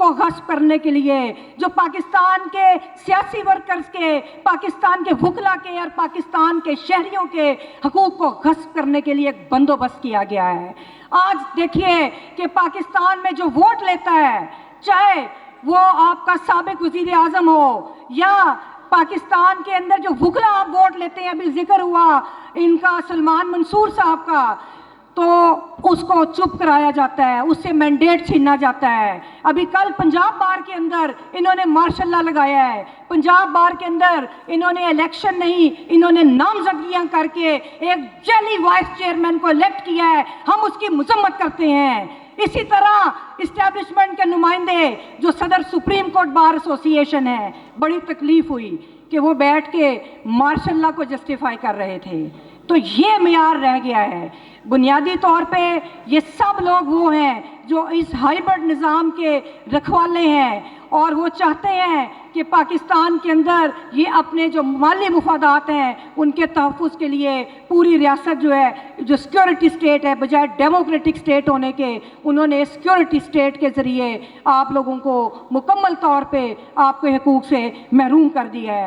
کو غصب کرنے کے لیے، جو پاکستان کے سیاسی ورکرز کے، پاکستان کے وکلا کے اور پاکستان کے شہریوں کے حقوق کو غصب کرنے کے لیے ایک بندوبست کیا گیا ہے۔ آج دیکھیے کہ پاکستان میں جو ووٹ لیتا ہے، چاہے وہ آپ کا سابق وزیر اعظم ہو یا پاکستان کے اندر جو وکلا آپ ووٹ لیتے ہیں، ابھی ذکر ہوا ان کا سلمان منصور صاحب کا، تو اس کو چپ کرایا جاتا ہے، اس سے مینڈیٹ چھینا جاتا ہے۔ ابھی کل پنجاب بار کے اندر انہوں نے مارشل لا لگایا ہے، پنجاب بار کے اندر انہوں نے الیکشن نہیں، انہوں نے نامزدگیاں کر کے ایک جعلی وائس چیئرمین کو الیکٹ کیا ہے، ہم اس کی مذمت کرتے ہیں۔ اسی طرح اسٹیبلشمنٹ کے نمائندے جو صدر سپریم کورٹ بار ایسوسی ایشن ہے، بڑی تکلیف ہوئی کہ وہ بیٹھ کے مارشل لا کو جسٹیفائی کر رہے تھے۔ تو یہ معیار رہ گیا ہے۔ بنیادی طور پہ یہ سب لوگ وہ ہیں جو اس ہائبرڈ نظام کے رکھوالے ہیں اور وہ چاہتے ہیں کہ پاکستان کے اندر یہ اپنے جو مالی مفادات ہیں ان کے تحفظ کے لیے پوری ریاست جو ہے، جو سیکورٹی سٹیٹ ہے، بجائے ڈیموکریٹک سٹیٹ ہونے کے، انہوں نے سیکورٹی سٹیٹ کے ذریعے آپ لوگوں کو مکمل طور پہ آپ کے حقوق سے محروم کر دیا ہے۔